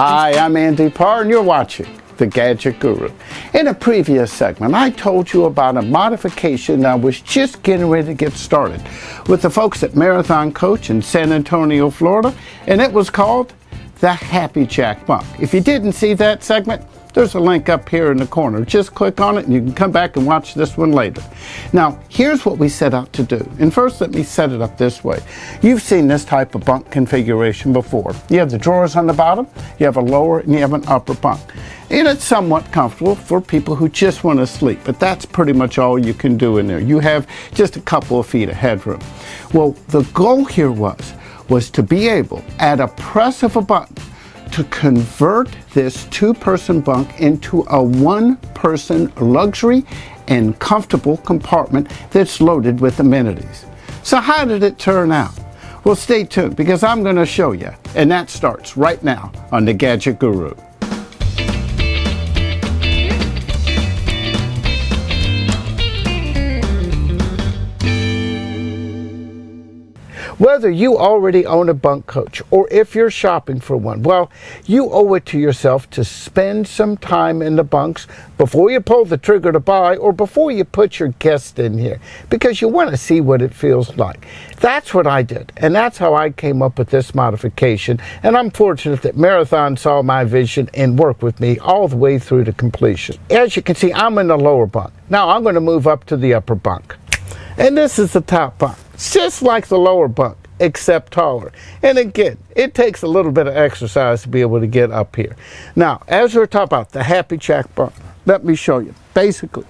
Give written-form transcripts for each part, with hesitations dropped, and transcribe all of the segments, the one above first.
Hi, I'm Andy Parr, and you're watching The Gadget Guru. In a previous segment, I told you about a modification that was just getting ready to get started with the folks at Marathon Coach in San Antonio, Florida, and it was called the Happy Jack Bunk. If you didn't see that segment, there's a link up here in the corner. Just click on it and you can come back and watch this one later. Now, here's what we set out to do. And first, let me set it up this way. You've seen this type of bunk configuration before. You have the drawers on the bottom, you have a lower, and you have an upper bunk. And it's somewhat comfortable for people who just want to sleep, but that's pretty much all you can do in there. You have just a couple of feet of headroom. Well, the goal here was to be able, at a press of a button, to convert this two-person bunk into a one-person luxury and comfortable compartment that's loaded with amenities. So how did it turn out? Well, stay tuned because I'm going to show you, and that starts right now on The Gadget Guru. Whether you already own a bunk coach or if you're shopping for one, well, you owe it to yourself to spend some time in the bunks before you pull the trigger to buy or before you put your guest in here, because you want to see what it feels like. That's what I did, and that's how I came up with this modification, and I'm fortunate that Marathon saw my vision and worked with me all the way through to completion. As you can see, I'm in the lower bunk. Now I'm going to move up to the upper bunk, and this is the top bunk. It's just like the lower bunk, except taller. And again, it takes a little bit of exercise to be able to get up here. Now, as we're talking about the Happy Jack bunk, let me show you. Basically,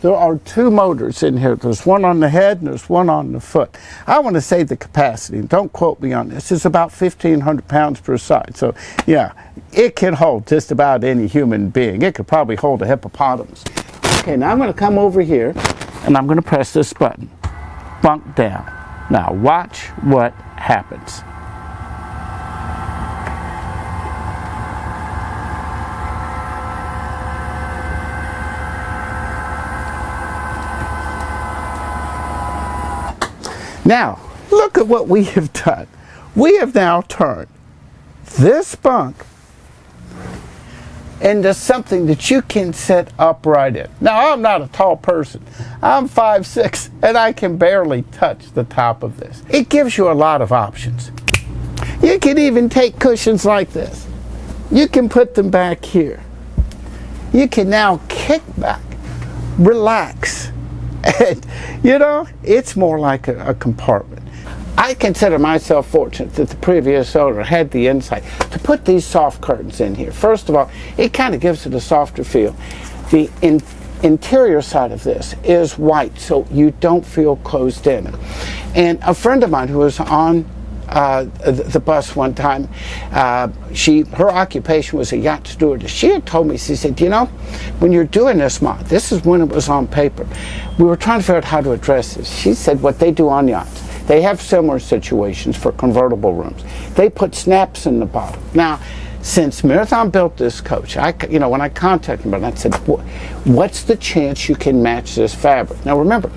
there are two motors in here. There's one on the head and there's one on the foot. I want to say the capacity, and don't quote me on this, is about 1,500 pounds per side. So, yeah, it can hold just about any human being. It could probably hold a hippopotamus. Okay, now I'm going to come over here and I'm going to press this button. Bunk down. Now watch what happens. Now look at what we have done. We have now turned this bunk into something that you can sit upright in. Now, I'm not a tall person. I'm 5'6", and I can barely touch the top of this. It gives you a lot of options. You can even take cushions like this. You can put them back here. You can now kick back, relax, and, you know, it's more like a compartment. I consider myself fortunate that the previous owner had the insight to put these soft curtains in here. First of all, it kind of gives it a softer feel. The interior side of this is white, so you don't feel closed in. And a friend of mine who was on the bus one time, her occupation was a yacht stewardess. She had told me, she said, you know, when you're doing this mod, this is when it was on paper, we were trying to figure out how to address this. She said what they do on yachts, they have similar situations for convertible rooms. They put snaps in the bottom. Now, since Marathon built this coach, when I contacted them, I said, what's the chance you can match this fabric? Now remember,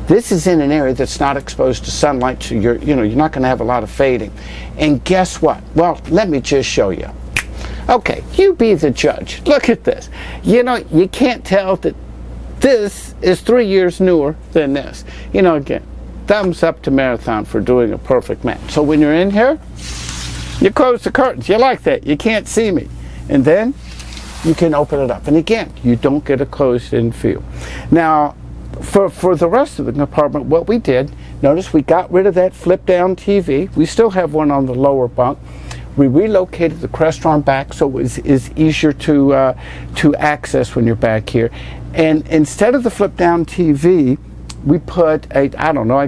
this is in an area that's not exposed to sunlight, so you're not going to have a lot of fading. And guess what? Well, let me just show you. Okay, you be the judge. Look at this. You know, you can't tell that this is 3 years newer than this. You know, again, thumbs up to Marathon for doing a perfect match. So when you're in here, you close the curtains. You like that. You can't see me. And then you can open it up. And again, you don't get a closed-in feel. Now, for the rest of the compartment, what we did, notice we got rid of that flip-down TV. We still have one on the lower bunk. We relocated the Crestron back so it is easier to access when you're back here. And instead of the flip-down TV, we put I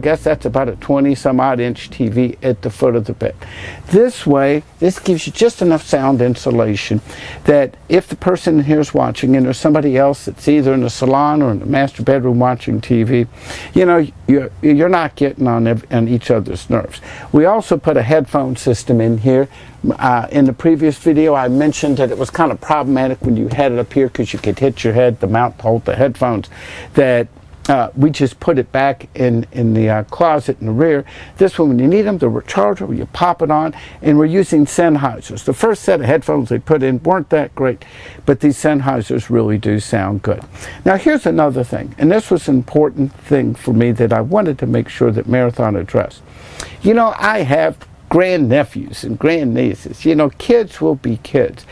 guess that's about a 20-some-odd inch TV at the foot of the bed. This way, this gives you just enough sound insulation that if the person in here is watching and there's somebody else that's either in the salon or in the master bedroom watching TV, you know, you're not getting on each other's nerves. We also put a headphone system in here. In the previous video, I mentioned that it was kind of problematic when you had it up here because you could hit your head, the mount to hold the headphones, that We just put it back in the closet in the rear. This one, when you need them, they're rechargeable. You pop it on, and we're using Sennheisers. The first set of headphones they put in weren't that great, but these Sennheisers really do sound good. Now, here's another thing, and this was an important thing for me that I wanted to make sure that Marathon addressed. You know, I have grandnephews and grandnieces. You know, kids will be kids.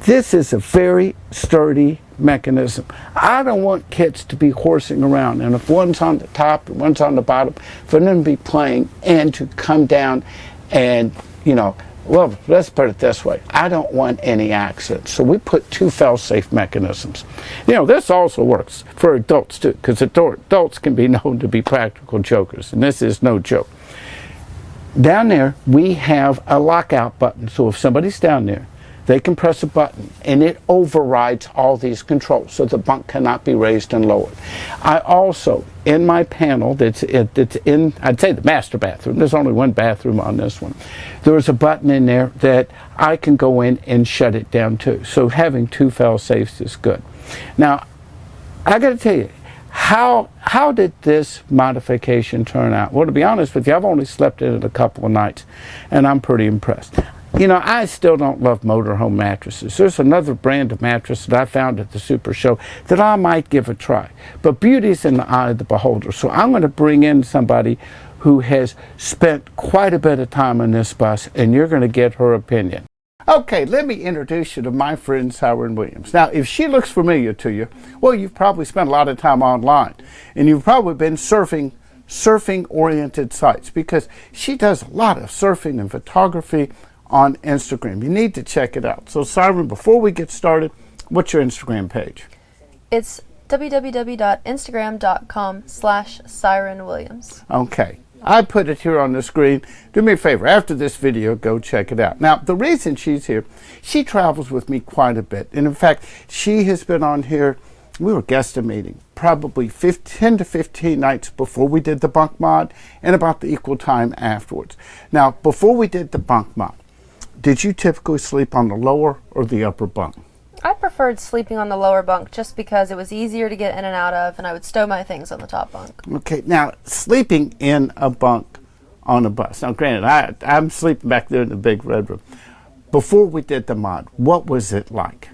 This is a very sturdy mechanism. I don't want kids to be horsing around, and if one's on the top and one's on the bottom, for them to be playing and to come down and, you know, well, let's put it this way. I don't want any accidents. So we put 2 failsafe mechanisms. You know, this also works for adults too, because adults can be known to be practical jokers, and this is no joke. Down there, we have a lockout button. So if somebody's down there, they can press a button and it overrides all these controls, so the bunk cannot be raised and lowered. I also, in my panel that's in, I'd say, the master bathroom, there's only one bathroom on this one, there's a button in there that I can go in and shut it down too. So having 2 fail safes is good. Now, I got to tell you, how did this modification turn out? Well, to be honest with you, I've only slept in it a couple of nights, and I'm pretty impressed. You know, I still don't love Motorhome mattresses. There's another brand of mattress that I found at the Super Show that I might give a try. But beauty's in the eye of the beholder. So I'm going to bring in somebody who has spent quite a bit of time on this bus, and you're going to get her opinion. Okay, let me introduce you to my friend Siren Williams. Now, if she looks familiar to you, well, you've probably spent a lot of time online, and you've probably been surfing-oriented sites, because she does a lot of surfing and photography on Instagram. You need to check it out. So, Siren, before we get started, what's your Instagram page? It's www.instagram.com/Siren Williams. Okay. I put it here on the screen. Do me a favor, after this video, go check it out. Now, the reason she's here, she travels with me quite a bit. And in fact, she has been on here, we were guesstimating, probably 10 to 15 nights before we did the bunk mod, and about the equal time afterwards. Now, before we did the bunk mod, did you typically sleep on the lower or the upper bunk? I preferred sleeping on the lower bunk just because it was easier to get in and out of, and I would stow my things on the top bunk. Okay, now, sleeping in a bunk on a bus. Now, granted, I'm sleeping back there in the big red room. Before we did the mod, what was it like?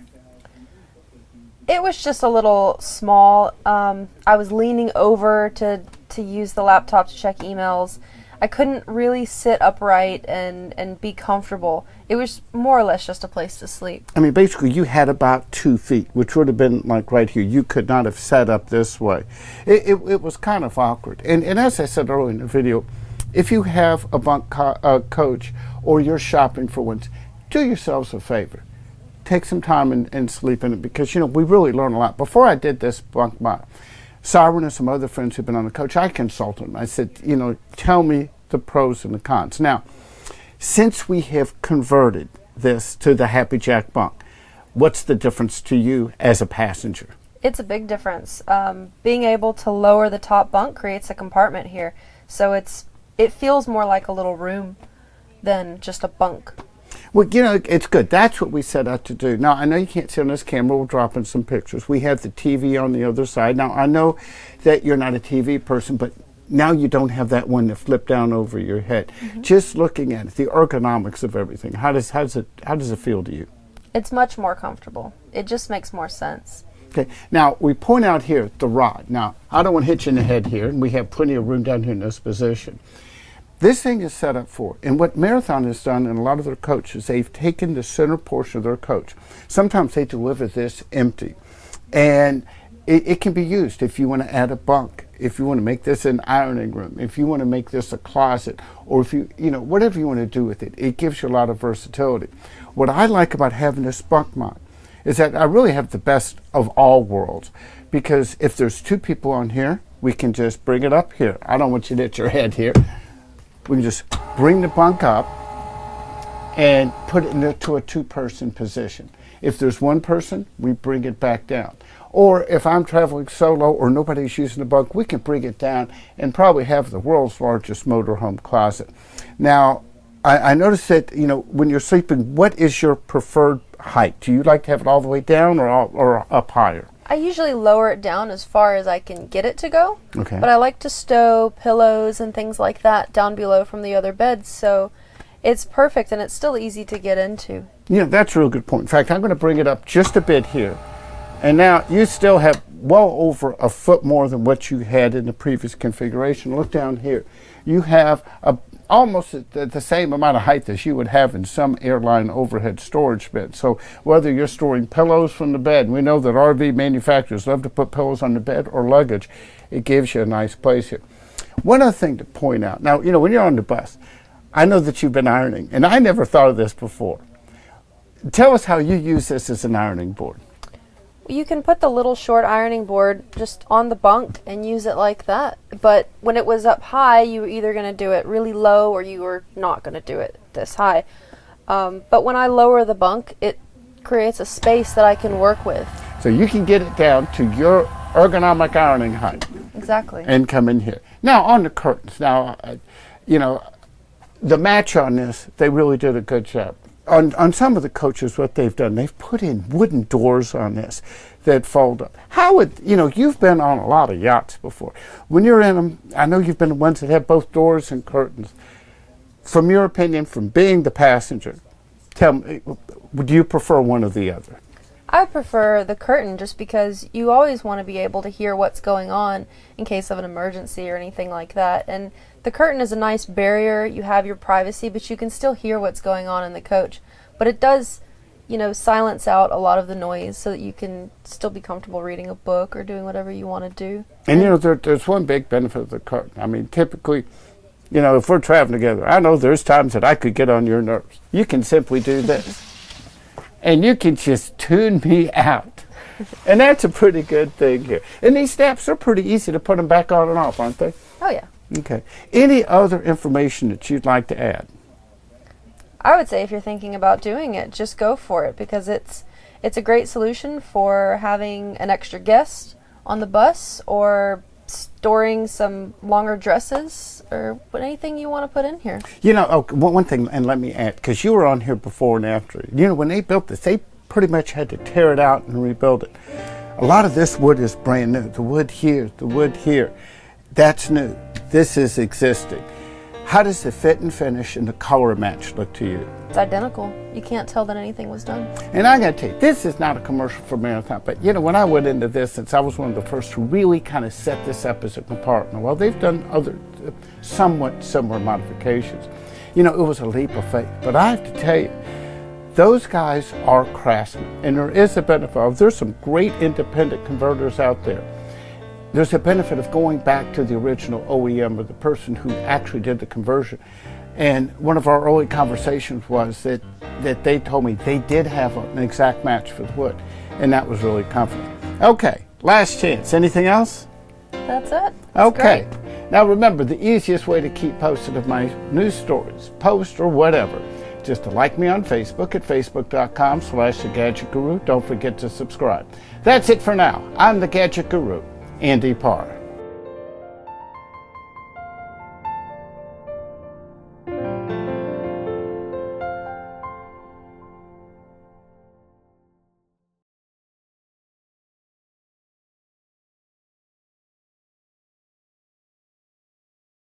It was just a little small. I was leaning over to use the laptop to check emails. I couldn't really sit upright and be comfortable. It was more or less just a place to sleep. I mean, basically, you had about 2 feet, which would have been like right here. You could not have sat up this way. It was kind of awkward. And as I said earlier in the video, if you have a bunk coach or you're shopping for one, do yourselves a favor. Take some time and sleep in it, because, you know, we really learn a lot. Before I did this bunk mod, Siren and some other friends who've been on the coach, I consulted them. I said, you know, tell me the pros and the cons. Now, since we have converted this to the Happy Jack bunk, what's the difference to you as a passenger? It's a big difference. Being able to lower the top bunk creates a compartment here, so it feels more like a little room than just a bunk. Well, you know, it's good. That's what we set out to do. Now, I know you can't see on this camera. We'll drop in some pictures. We have the TV on the other side. Now, I know that you're not a TV person, but now you don't have that one that flipped down over your head. Mm-hmm. Just looking at it, the ergonomics of everything, how does it feel to you? It's much more comfortable. It just makes more sense. Okay. Now, we point out here the rod. Now, I don't want to hit you in the head here, and we have plenty of room down here in this position. This thing is set up for, and what Marathon has done in a lot of their coaches, they've taken the center portion of their coach. Sometimes they deliver this empty, and it can be used if you want to add a bunk, if you want to make this an ironing room, if you want to make this a closet, or if you know, whatever you want to do with it. It gives you a lot of versatility. What I like about having this bunk mod is that I really have the best of all worlds, because if there's 2 people on here, we can just bring it up here. I don't want you to hit your head here. We can just bring the bunk up and put it into a 2-person position. If there's 1 person, we bring it back down. Or if I'm traveling solo or nobody's using the bunk, we can bring it down and probably have the world's largest motorhome closet. Now, I noticed that, you know, when you're sleeping, what is your preferred height? Do you like to have it all the way down or up higher? I usually lower it down as far as I can get it to go. Okay. But I like to stow pillows and things like that down below from the other beds, so it's perfect and it's still easy to get into. Yeah, that's a real good point. In fact, I'm going to bring it up just a bit here. And now you still have well over a foot more than what you had in the previous configuration. Look down here. You have almost the same amount of height as you would have in some airline overhead storage beds. So whether you're storing pillows from the bed, we know that RV manufacturers love to put pillows on the bed, or luggage, it gives you a nice place here. One other thing to point out, now, you know, when you're on the bus, I know that you've been ironing, and I never thought of this before. Tell us how you use this as an ironing board. You can put the little short ironing board just on the bunk and use it like that. But when it was up high, you were either going to do it really low or you were not going to do it this high. But when I lower the bunk, it creates a space that I can work with. So you can get it down to your ergonomic ironing height. Exactly. And come in here. Now, on the curtains. Now, you know, the match on this, they really did a good job. On some of the coaches, what they've done, they've put in wooden doors on this that fold up. How would, you know, you've been on a lot of yachts before. When you're in them, I know you've been the ones that have both doors and curtains. From your opinion, from being the passenger, tell me, would you prefer one or the other? I prefer the curtain just because you always want to be able to hear what's going on in case of an emergency or anything like that. And the curtain is a nice barrier. You have your privacy, but you can still hear what's going on in the coach. But it does, you know, silence out a lot of the noise so that you can still be comfortable reading a book or doing whatever you want to do. And, you know, there's one big benefit of the curtain. I mean, typically, you know, if we're traveling together, I know there's times that I could get on your nerves. You can simply do this. And you can just tune me out. And that's a pretty good thing here. And these snaps are pretty easy to put them back on and off, aren't they? Oh, yeah. Okay. Any other information that you'd like to add? I would say if you're thinking about doing it, just go for it because it's a great solution for having an extra guest on the bus or storing some longer dresses or anything you want to put in here. You know, one thing, and let me add, because you were on here before and after. You know, when they built this, they pretty much had to tear it out and rebuild it. A lot of this wood is brand new. The wood here, that's new. This is existing. How does the fit and finish and the color match look to you? It's identical. You can't tell that anything was done. And I got to tell you, this is not a commercial for Marathon, but you know, when I went into this, since I was one of the first to really kind of set this up as a compartment, well, they've done other somewhat similar modifications. You know, it was a leap of faith, but I have to tell you, those guys are craftsmen, and there is a benefit. There's some great independent converters out there. There's a benefit of going back to the original OEM or the person who actually did the conversion. And one of our early conversations was that they told me they did have an exact match for the wood, and that was really comforting. Okay, last chance. Anything else? That's it. Okay. Now remember, the easiest way to keep posted of my news stories, post or whatever, just to like me on Facebook at facebook.com/The Gadget Guru. Don't forget to subscribe. That's it for now. I'm the Gadget Guru, Andy Parr.